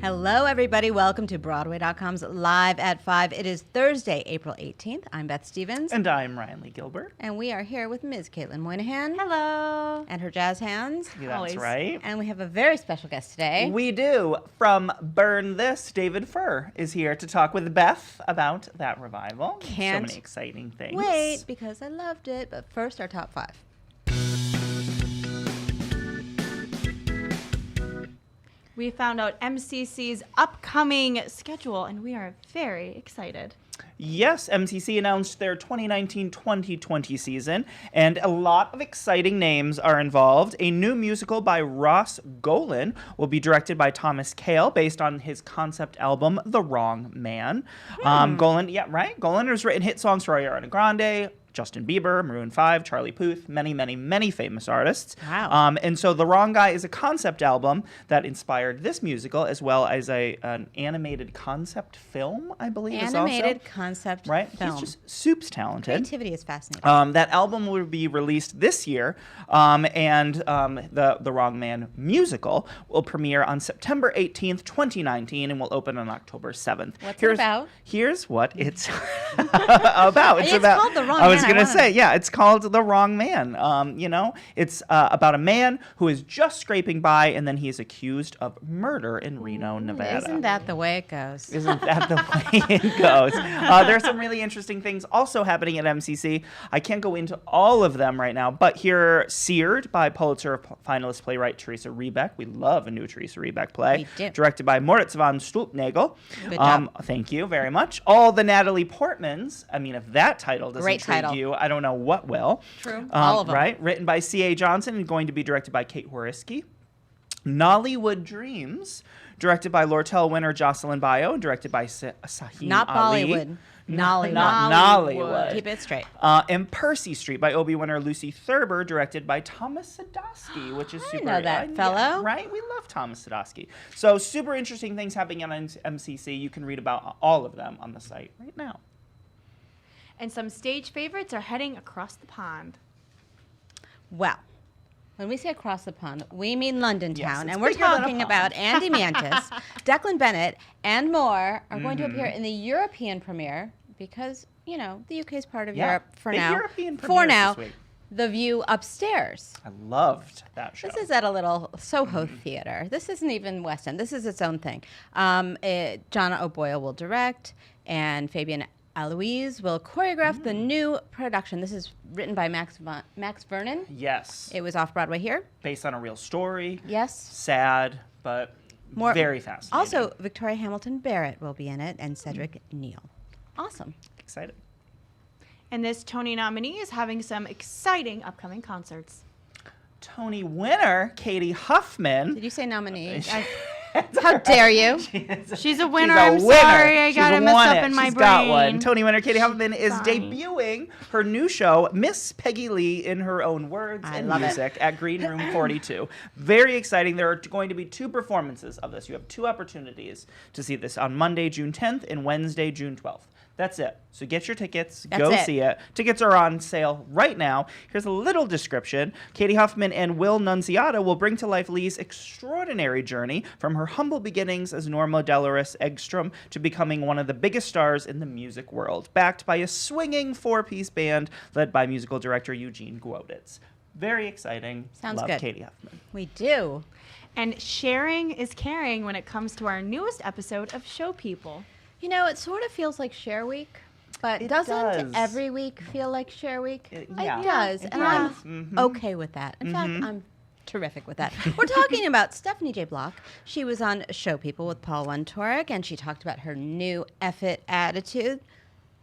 Hello, everybody. Welcome to Broadway.com's Live at 5. It is Thursday, April 18th. I'm Beth Stevens. And I'm Ryan Lee Gilbert. And we are here with Ms. Caitlin Moynihan. Hello. And her jazz hands. That's Always. right. And we have a very special guest today. We do. From Burn This, David Furr is here to talk with Beth about that revival. Can't so many exciting things. Wait, because I loved it. But first, our top 5. We found out MCC's upcoming schedule, and we are very excited. Yes, MCC announced their 2019-2020 season, and a lot of exciting names are involved. A new musical by Ross Golan will be directed by Thomas Kail, based on his concept album, The Wrong Man. Golan, yeah, right? Golan has written hit songs for Ariana Grande, Justin Bieber, Maroon 5, Charlie Puth, many famous artists. Wow. And so The Wrong Guy is a concept album that inspired this musical, as well as an animated concept film, I believe. Animated concept right? film. He's just soup's talented. Creativity is fascinating. That album will be released this year, and the Wrong Man musical will premiere on September 18th, 2019, and will open on October 7th. What's it about? Here's what it's about. It's called The Wrong Man. It's called The Wrong Man. It's about a man who is just scraping by, and then he is accused of murder in Reno, Nevada. Isn't that the way it goes? Isn't that the way it goes? There are some really interesting things also happening at MCC. I can't go into all of them right now, but here, Seared by Pulitzer finalist playwright Teresa Rebeck. We love a new Teresa Rebeck play. We do. Directed by Moritz von Stulpnagel. Good job. Thank you very much. All the Natalie Portmans. I mean, if that title doesn't Great intrigue title. you, I don't know what will. True. All of them. Right? Written by C.A. Johnson and going to be directed by Kate Whoriskey. Nollywood Dreams, directed by Lortel winner Jocelyn Bayo and directed by Sahim Not Ali. Bollywood. Nollywood. Not Nollywood. Keep it straight. And Percy Street by Obie winner Lucy Thurber, directed by Thomas Sadowski, which is I super. know that fellow. Right? We love Thomas Sadowski. So super interesting things happening on MCC. You can read about all of them on the site right now. And some stage favorites are heading across the pond. Well, when we say across the pond, we mean London Yes, town. it's And we're bigger than a talking pond. about Andy Mantis, Declan Bennett, and more are going to appear in the European premiere because, the UK is part of Yeah, Europe for big now. European For premieres now, this week. The View Upstairs. I loved that show. This is at a little Soho theater. This isn't even West End. This is its own thing. John O'Boyle will direct, and Fabian Aloise will choreograph the new production. This is written by Max Vernon. Yes. It was off Broadway here. Based on a real story. Yes. Sad, but very fascinating. Also, Victoria Hamilton Barrett will be in it, and Cedric Neal. Awesome. Excited. And this Tony nominee is having some exciting upcoming concerts. Tony winner, Cady Huffman. Did you say nominee? How dare you? She's a winner. I'm sorry. I got it messed up in my She's brain. got one. Tony winner Cady Huffman is Sorry. debuting her new show, Miss Peggy Lee in Her Own Words I and love it. Music, at Green Room 42. Very exciting. There are going to be 2 performances of this. You have 2 opportunities to see this on Monday, June 10th and Wednesday, June 12th. That's it. So get your tickets. That's Go it. see it. Tickets are on sale right now. Here's a little description. Cady Huffman and Will Nunziata will bring to life Lee's extraordinary journey from her humble beginnings as Norma Dolores Eggstrom to becoming one of the biggest stars in the music world, backed by a swinging 4-piece band led by musical director Eugene Gwoditz. Very exciting. Sounds Love good. Cady Huffman. We do. And sharing is caring when it comes to our newest episode of Show People. It sort of feels like Share Week, but It doesn't does. every week feel like Share Week? Yeah. It does, It and does. I'm okay with that. In fact, I'm terrific with that. We're talking about Stephanie J. Block. She was on Show People with Paul Wontorek, and she talked about her new F-it attitude.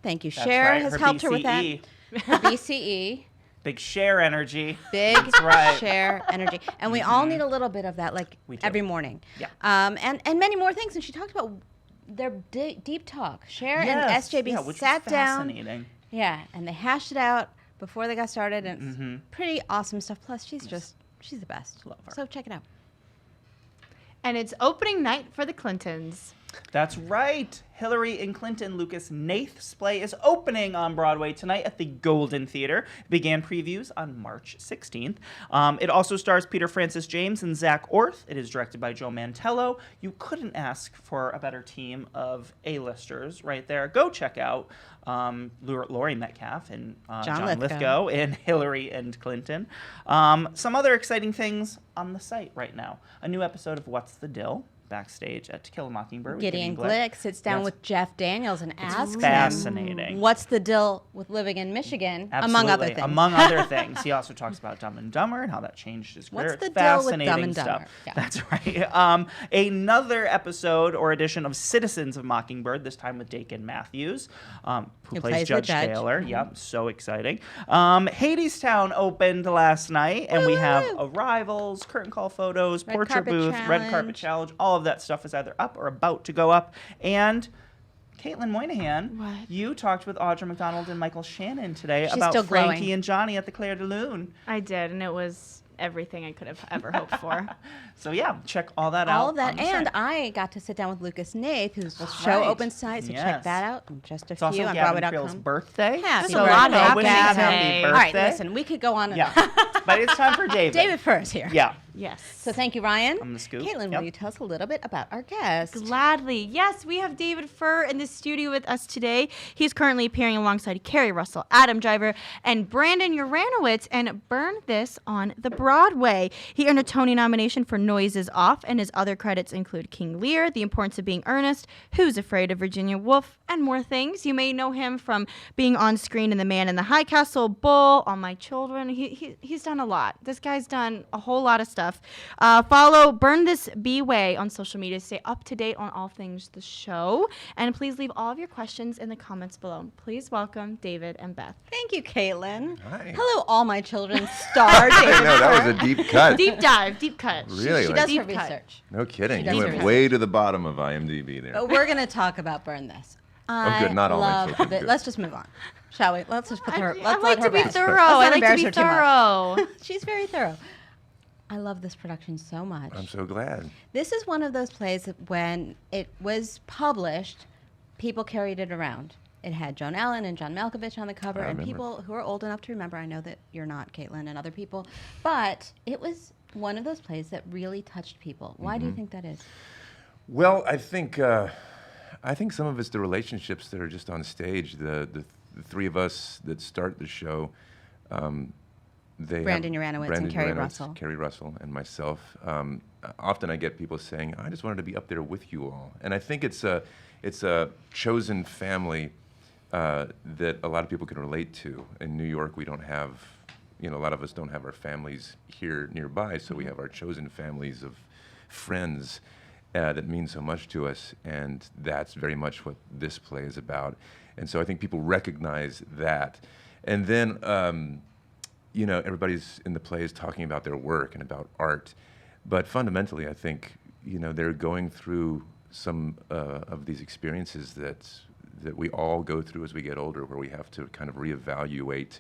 Thank you, That's Cher right. has Her helped her with that. BCE. Her BCE. Big share energy. Big That's right. share energy. And we all need a little bit of that, like We do. every morning. Yeah. And many more things. And she talked about their deep talk. Cher and Yes. SJB Yeah, which sat was down. fascinating. Yeah, and they hashed it out before they got started. And it's pretty awesome stuff. Plus, she's the best. Love her. So check it out. And it's opening night for the Clintons. That's right. Hillary and Clinton Lucas Nath's play is opening on Broadway tonight at the Golden Theater. It began previews on March 16th. It also stars Peter Francis James and Zach Orth. It is directed by Joe Mantello. You couldn't ask for a better team of A-listers right there. Go check out Laurie Metcalf and John Lithgow in Hillary and Clinton. Some other exciting things on the site right now. A new episode of What's the Dill? Backstage at To Kill a Mockingbird. Gideon Glick sits down with Jeff Daniels and asks fascinating. him, what's the deal with living in Michigan, Absolutely. among other things. Among other things. He also talks about Dumb and Dumber and how that changed his career. What's the It's deal with fascinating Dumb and stuff. Dumber? Yeah. That's right. Another episode or edition of Citizens of Mockingbird, this time with Dakin Matthews, who plays Judge Taylor. Yep, so exciting. Hadestown opened last night, and we have arrivals, curtain call photos, portrait booth, red carpet challenge. All of that stuff is either up or about to go up. And Caitlin Moynihan, you talked with Audra McDonald and Michael Shannon today about Frankie and Johnny at the Claire de Lune. I did, and it was everything I could have ever hoped for. So yeah, check all that out. All of that, and I got to sit down with Lucas Nath, whose show opens tonight, so check that out in just a few also on Gavin Broadway.com. Crill's birthday. Happy so birthday, happy birthday. All right, listen, we could go on. Yeah, but it's time for David. David Furr is here. Yeah. Yes. So thank you, Ryan. I'm the scoop. Caitlin, will you tell us a little bit about our guest? Gladly. Yes, we have David Furr in the studio with us today. He's currently appearing alongside Kerry Russell, Adam Driver, and Brandon Uranowitz in Burn This on the Broadway. He earned a Tony nomination for Noises Off, and his other credits include King Lear, The Importance of Being Earnest, Who's Afraid of Virginia Woolf, and more things. You may know him from being on screen in The Man in the High Castle, Bull, All My Children. He's done a lot. This guy's done a whole lot of stuff. Follow Burn This B-Way on social media to stay up to date on all things the show. And please leave all of your questions in the comments below. Please welcome David and Beth. Thank you, Caitlin. Hi. Hello, All My Children star David I know, that Furr. was a deep cut. Deep dive, deep cut. Really? She Like- does Deep her cut. research. No kidding. does You her went research. way to the bottom of IMDb there. But we're going to talk about Burn This. good, not All My love Children, it. good. Let's just move on, shall we? Let's just put her. I Let's like let her to be rest. thorough. Let's not I like to embarrass be her too much. thorough. She's very thorough. I love this production so much. I'm so glad. This is one of those plays that when it was published, people carried it around. It had Joan Allen and John Malkovich on the cover, and remember. people who are old enough to remember, I know that you're not, Caitlin, and other people, but it was one of those plays that really touched people. Why do you think that is? Well, I think some of it's the relationships that are just on stage. The three of us that start the show, Brandon Uranowitz and Kerry Russell. Kerry Russell and myself. Often I get people saying, "I just wanted to be up there with you all," and I think it's a chosen family that a lot of people can relate to. In New York, we don't have, a lot of us don't have our families here nearby, so we have our chosen families of friends that mean so much to us, and that's very much what this play is about. And so I think people recognize that. And then, everybody's in the play is talking about their work and about art, but fundamentally, I think, they're going through some of these experiences that we all go through as we get older, where we have to kind of reevaluate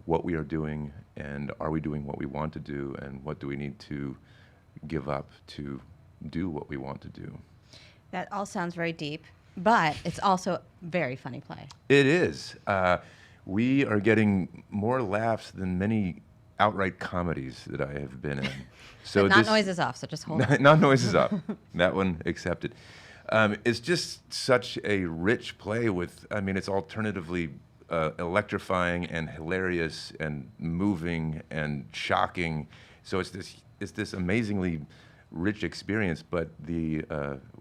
what we are doing, and are we doing what we want to do, and what do we need to give up to do what we want to do. That all sounds very deep, but it's also a very funny play. It is. We are getting more laughs than many outright comedies that I have been in. So not Noises Off, so just hold on. Not Noises Off. That one accepted. It's just such a rich play with, it's alternatively electrifying and hilarious and moving and shocking. So it's this amazingly rich experience, but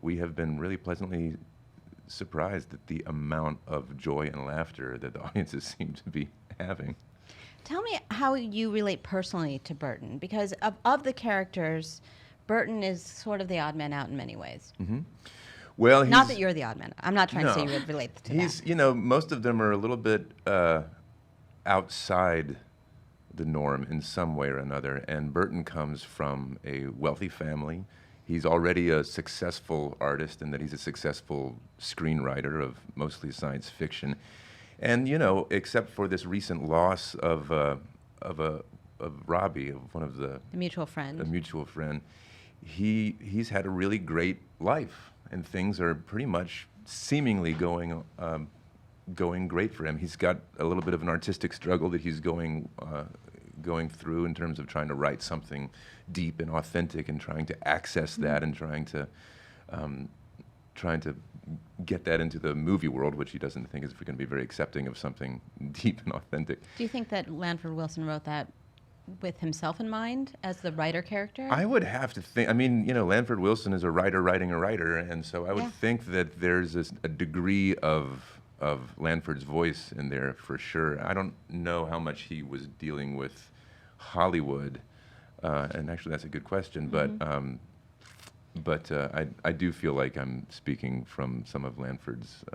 we have been really pleasantly surprised at the amount of joy and laughter that the audiences seem to be having. Tell me how you relate personally to Burton, because of the characters, Burton is sort of the odd man out in many ways. Mm-hmm. Well, not that you're the odd man. I'm not trying to say you would relate to that. Most of them are a little bit outside the norm in some way or another, and Burton comes from a wealthy family. He's already a successful artist in that he's a successful screenwriter of mostly science fiction. And, except for this recent loss of Robbie, of a mutual friend. he's had a really great life. and things are pretty much seemingly going great for him. He's got a little bit of an artistic struggle that he's going through in terms of trying to write something deep and authentic and trying to access that and trying to get that into the movie world, which he doesn't think is going to be very accepting of something deep and authentic. Do you think that Lanford Wilson wrote that with himself in mind as the writer character? I would have to think. I mean, Lanford Wilson is a writer writing a writer, and so I would think that there's a degree of Lanford's voice in there for sure. I don't know how much he was dealing with Hollywood, and actually that's a good question, but I do feel like I'm speaking from some of Lanford's,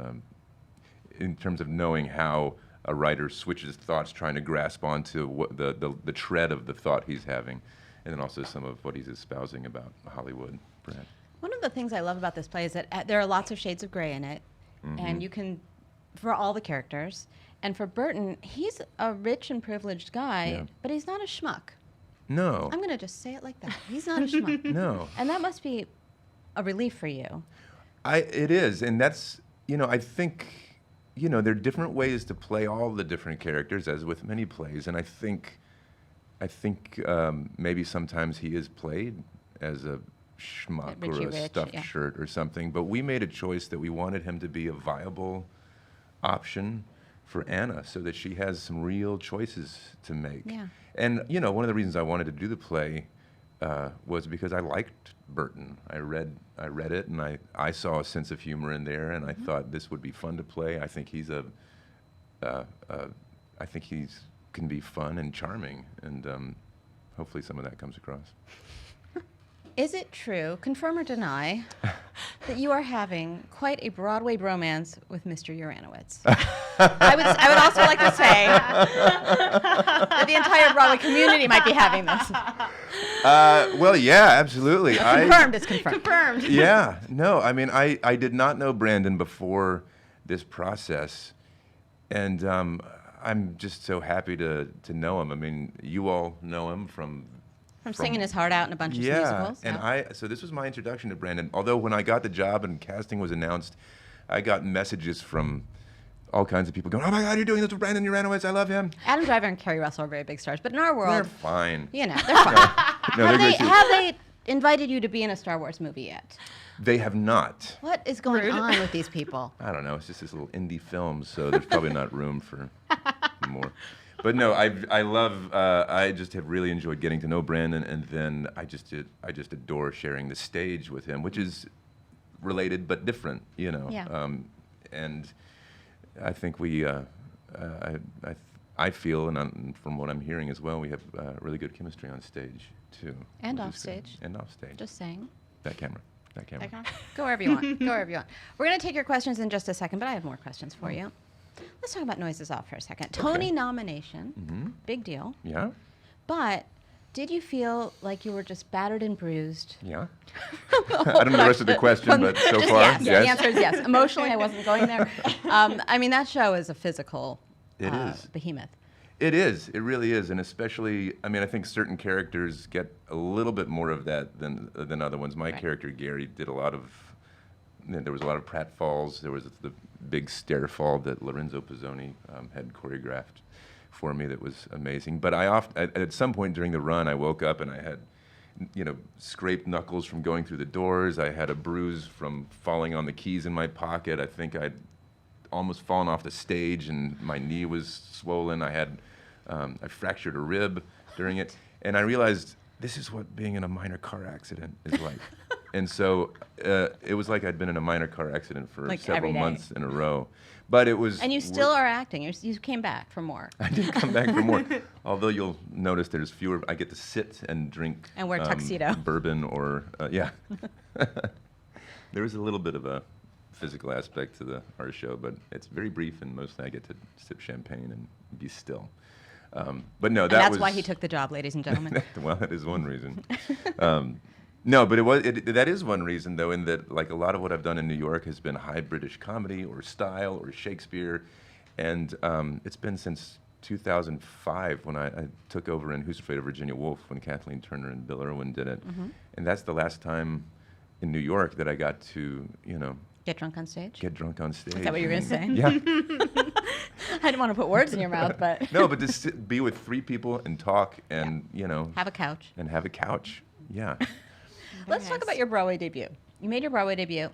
in terms of knowing how a writer switches thoughts, trying to grasp onto what the tread of the thought he's having, and then also some of what he's espousing about Hollywood, perhaps. One of the things I love about this play is that there are lots of shades of gray in it, and you can, for all the characters, and for Burton, he's a rich and privileged guy, but he's not a schmuck. No. I'm going to just say it like that. He's not a schmuck. No. And that must be a relief for you. It is, and that's, I think, there are different ways to play all the different characters, as with many plays, and I think maybe sometimes he is played as a schmuck or a stuffed shirt or something, but we made a choice that we wanted him to be a viable option for Anna, so that she has some real choices to make. Yeah. And one of the reasons I wanted to do the play was because I liked Burton. I read it, and I saw a sense of humor in there, and I thought this would be fun to play. I think he's can be fun and charming, and hopefully some of that comes across. Is it true, confirm or deny, that you are having quite a Broadway bromance with Mr. Uranowitz? I would also like to say that the entire Broadway community might be having this. Well, yeah, absolutely. Confirmed is confirmed. Confirmed. Yeah, no, I mean, I did not know Brandon before this process, and I'm just so happy to know him. I mean, you all know him from singing his heart out in a bunch of musicals. And so this was my introduction to Brandon. Although when I got the job and casting was announced, I got messages from all kinds of people going, "Oh my God, you're doing this with Brandon Uranowitz. I love him." Adam Driver and Kerry Russell are very big stars, but in our world, They're fine. they're fine. No, they're great too. Have they invited you to be in a Star Wars movie yet? They have not. What is going on with these people? I don't know. It's just this little indie film, so there's probably not room for more. But no, I love. I just have really enjoyed getting to know Brandon, and then I just adore sharing the stage with him, which is related but different, Yeah. And I think I feel, and from what I'm hearing as well, we have really good chemistry on stage too. And which off is good. stage. And off stage. Just saying. That camera. Go wherever you want. Go wherever you want. We're going to take your questions in just a second, but I have more questions for you. Let's talk about Noises Off for a second. Tony nomination, big deal. Yeah. But did you feel like you were just battered and bruised? Yeah. I don't know the rest of the question, but so Just far, yes. The answer is yes. Emotionally, I wasn't going there. I mean, that show is a physical behemoth. It is. It really is, and especially, I mean, I think certain characters get a little bit more of that than other ones. My character Gary did a lot of. There was a lot of pratfalls. There was the big stair fall that Lorenzo Pizzoni had choreographed for me that was amazing. But at some point during the run, I woke up and I had, scraped knuckles from going through the doors. I had a bruise from falling on the keys in my pocket. I think I'd almost fallen off the stage and my knee was swollen. I fractured a rib during it. And I realized this is what being in a minor car accident is like. And so it was like I'd been in a minor car accident for several months in a row. But it was... And you still are acting. You came back for more. I did come back for more. Although you'll notice there's fewer... I get to sit and drink... And wear tuxedo. Bourbon or... yeah. There is a little bit of a physical aspect to our show, but it's very brief, and mostly I get to sip champagne and be still. But no, that's why he took the job, ladies and gentlemen. Well, that is one reason. No, but that is one reason, though, in that like a lot of what I've done in New York has been high British comedy or style or Shakespeare, and it's been since 2005 when I took over in Who's Afraid of Virginia Woolf when Kathleen Turner and Bill Irwin did it, and that's the last time in New York that I got to, Get drunk on stage? get drunk on stage. Is that what you were going to say? Yeah. I didn't want to put words in your mouth, but... No, but to be with 3 people and talk and, Have a couch. and have a couch. Yeah. Let's talk about your Broadway debut. You made your Broadway debut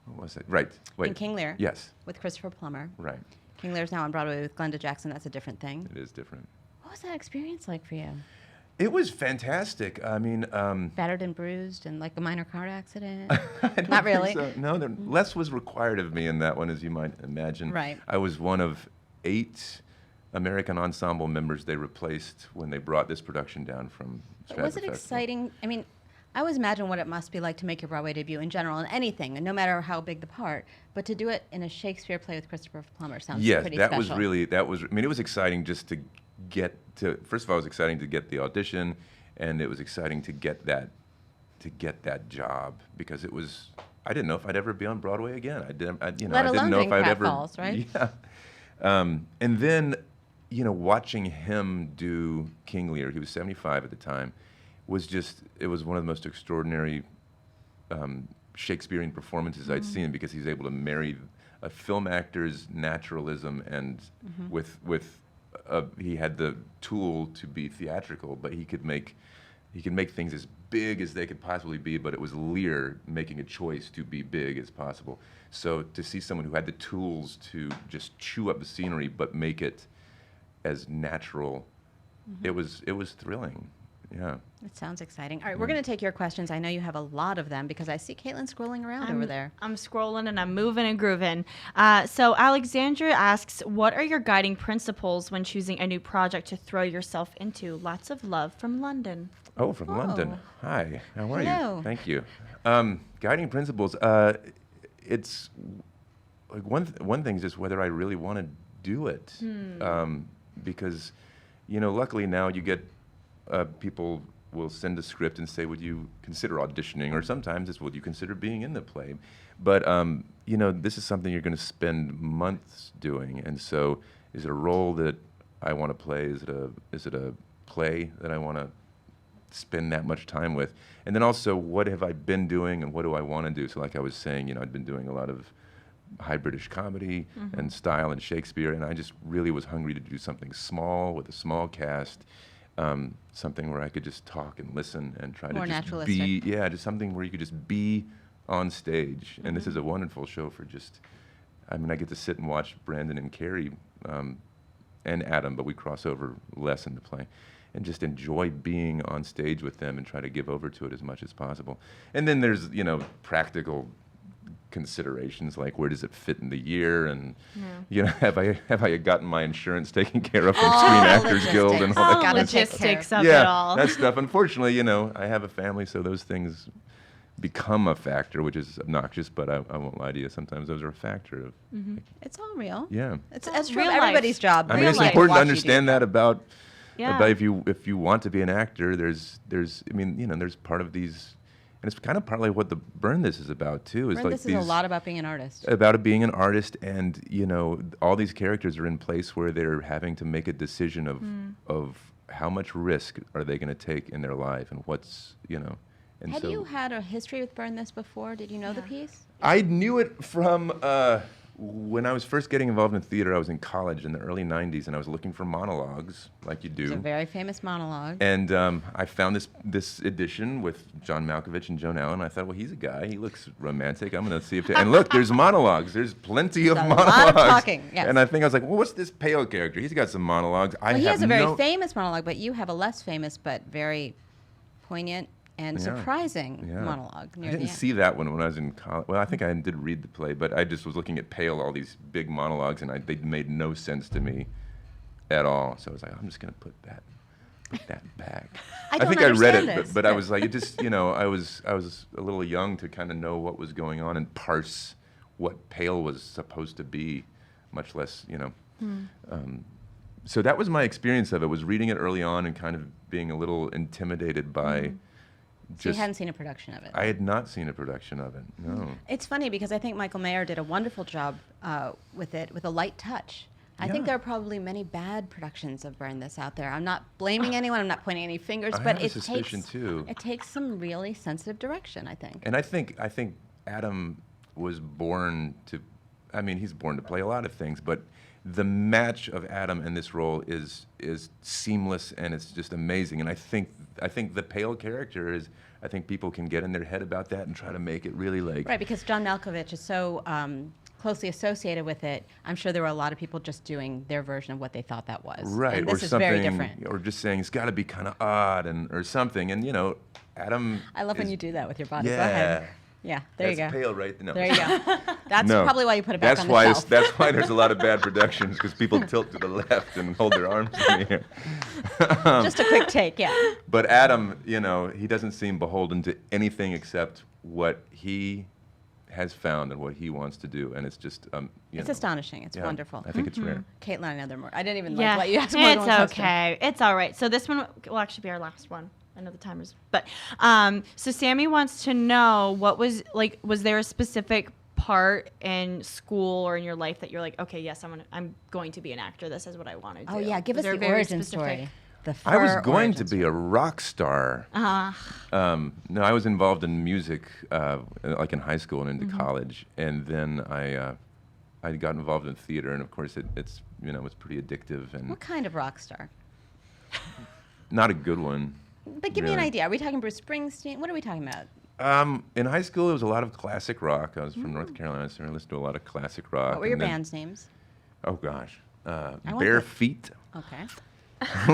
What was it? Right. Wait. in King Lear Yes. with Christopher Plummer. Right. King Lear's now on Broadway with Glenda Jackson. That's a different thing. It is different. What was that experience like for you? It was fantastic. I mean, Battered and bruised and like a minor car accident? I don't Not think really. so. No, less was required of me in that one, as you might imagine. Right. I was one of 8 American ensemble members they replaced when they brought this production down from Stratford Was it Festival. exciting? I mean, I always imagine what it must be like to make your Broadway debut in general in anything, and no matter how big the part. But to do it in a Shakespeare play with Christopher Plummer sounds Yes, pretty that special. was I mean, it was exciting just to get to, first of all, it was exciting to get the audition, and it was exciting to get that job, because it was, I didn't know if I'd ever be on Broadway again. I didn't alone know doing if I'd ever. pratfalls, right? Yeah. And then, watching him do King Lear, he was 75 at the time, it was one of the most extraordinary Shakespearean performances I'd seen, because he's able to marry a film actor's naturalism and he had the tool to be theatrical, but he could make things as big as they could possibly be, but it was Lear making a choice to be big as possible. So to see someone who had the tools to just chew up the scenery but make it as natural, it was thrilling. Yeah. It sounds exciting. All right, we're going to take your questions. I know you have a lot of them because I see Caitlin scrolling around over there. I'm scrolling and I'm moving and grooving. So Alexandra asks, what are your guiding principles when choosing a new project to throw yourself into? Lots of love from London. Oh, from London. Hi. How are Hello. you? Thank you. Guiding principles. It's like one thing is just whether I really want to do it, because luckily now you get people will send a script and say, would you consider auditioning? Or sometimes it's, would you consider being in the play? But, this is something you're going to spend months doing. And so is it a role that I want to play? Is it a play that I want to spend that much time with? And then also, what have I been doing and what do I want to do? So like I was saying, I'd been doing a lot of high British comedy and style and Shakespeare, and I just really was hungry to do something small with a small cast. Something where I could just talk and listen and try More to just naturalistic. just something where you could just be on stage. And this is a wonderful show for I get to sit and watch Brandon and Carrie and Adam, but we cross over less in the play, and just enjoy being on stage with them and try to give over to it as much as possible. And then there's, practical considerations like where does it fit in the year, and have I gotten my insurance taken care of from Screen Actors Guild and all that Gotta kind of take stuff. Logistics care. of it all. That stuff. Unfortunately, I have a family, so those things become a factor, which is obnoxious, but I won't lie to you. Sometimes those are a factor of, It's all real. yeah. It's Oh, true of real life. everybody's job. I mean, Real it's life. important to Watch you do understand that about Yeah. if you want to be an actor, there's part of these, and it's kind of partly what the Burn This is about too. Is Burn like This is a lot about being an artist. about it being an artist, and all these characters are in place where they're having to make a decision of how much risk are they going to take in their life, and what's And Had so you had a history with Burn This before? Did you know the piece? I knew it from when I was first getting involved in theater. I was in college in the early '90s, and I was looking for monologues, like you do. It's a very famous monologue. And I found this edition with John Malkovich and Joan Allen. I thought, well, he's a guy. He looks romantic. I'm going to see if... And look, there's monologues. There's plenty of There's a monologues. lot of talking, yes. And I think I was like, well, what's this pale character? He's got some monologues. Well, he has a very famous monologue, but you have a less famous but very poignant and Yeah. surprising Yeah. monologue I near didn't the end. see that one when I was in college. Well, I think I did read the play, but I just was looking at Pale, all these big monologues, and they made no sense to me at all. So I was like, I'm just going to put that back. I don't think I read understand it, this. but I was like, it just, I was a little young to kind of know what was going on and parse what Pale was supposed to be, much less, so that was my experience of it, was reading it early on and kind of being a little intimidated by So you hadn't seen a production of it. I had not seen a production of it, no. It's funny because I think Michael Mayer did a wonderful job with it, with a light touch. I think there are probably many bad productions of Burn This out there. I'm not blaming anyone. I'm not pointing any fingers, but have a it suspicion, takes too. it takes some really sensitive direction, I think. And I think Adam was born to, I mean, he's born to play a lot of things, but the match of Adam in this role is seamless, and it's just amazing. And I think the pale character is, I think people can get in their head about that and try to make it really like Right, because John Malkovich is so closely associated with it. I'm sure there were a lot of people just doing their version of what they thought that was. right, And this or is something, very different. or just saying it's got to be kind of odd or something. And Adam. I love when you do that with your body. Yeah. Go ahead. Yeah, there you go. That's pale, right? No. There you go. That's No. probably why you put it back That's on the why shelf. That's why there's a lot of bad productions, because people tilt to the left and hold their arms in the air. Just a quick take, yeah. But Adam, he doesn't seem beholden to anything except what he has found and what he wants to do, and it's just It's astonishing. It's yeah, wonderful. I think it's rare. Caitlin, I know there are more. I didn't even Yeah, like let you ask more than it's one question. okay. It's all right. So this one will actually be our last one. I know the timer's, but so Sammy wants to know was there a specific part in school or in your life that you're like, okay, yes, I'm going to be an actor. This is what I want to do. Oh yeah, give Was us there the a very origin specific- story. The I was Furr going origin to be a rock star. No, I was involved in music, like in high school and into college, and then I got involved in theater, and of course it's it's pretty addictive and What kind of rock star? not a good one. But give me an Really. idea. Are we talking Bruce Springsteen? What are we talking about? In high school, it was a lot of classic rock. I was from North Carolina, so I listened to a lot of classic rock. What were your and then- band's names? Oh gosh, want Bare the- Feet. Okay. a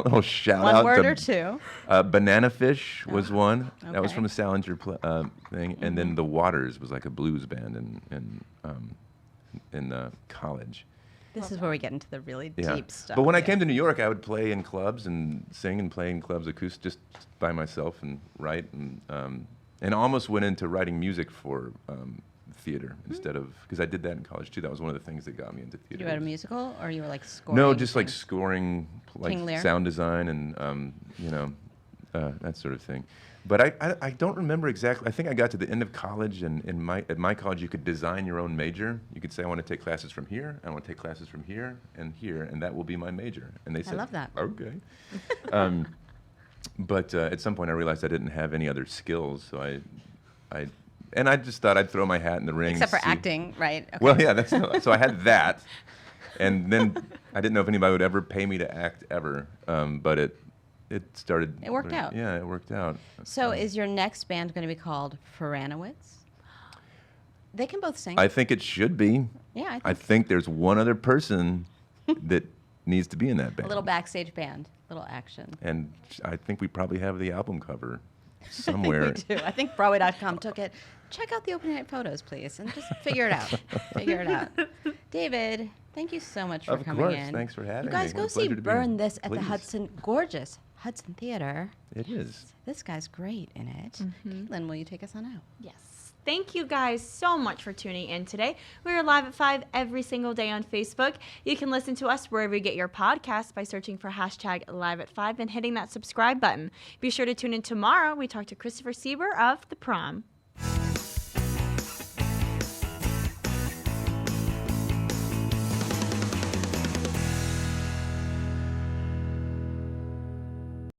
little shout One out word to or two. Banana Fish was one. That was Okay. from a Salinger thing, and then The Waters was like a blues band in college. This is where we get into the really deep stuff. But when I yeah. came to New York, I would play in clubs and sing and play in clubs acoustic just by myself and write and almost went into writing music for theater instead of, because I did that in college too. That was one of the things that got me into theater. You had a musical, or you were like scoring? No, just like things? scoring, like King Lear? sound design and that sort of thing. But I don't remember exactly. I think I got to the end of college, and at my college you could design your own major. You could say, I want to take classes from here, I want to take classes from here, and that will be my major. And they said, love that. Okay. But at some point I realized I didn't have any other skills, so I just thought I'd throw my hat in the ring. Except for see- acting, right? Okay. Well, yeah, so I had that, and then I didn't know if anybody would ever pay me to act ever, but it started. It worked out. Yeah, it worked out. So is your next band going to be called Furranowitz? They can both sing. I think it should be. Yeah, I think there's one other person that needs to be in that band. a little backstage band, little action. And I think we probably have the album cover I somewhere. think we do. I think Broadway.com took it. Check out the opening night photos, please, and just figure it out. Figure it out. David, thank you so much for Of coming course. in. Thanks for having You guys me. go What a see pleasure to be here. Burn This at the Please. gorgeous Hudson Theater. It is. This guy's great in it. Caitlin, will you take us on out? Yes. Thank you guys so much for tuning in today. We're live at 5 every single day on Facebook. You can listen to us wherever you get your podcasts by searching for #Live at 5 and hitting that subscribe button. Be sure to tune in tomorrow. We talk to Christopher Sieber of The Prom.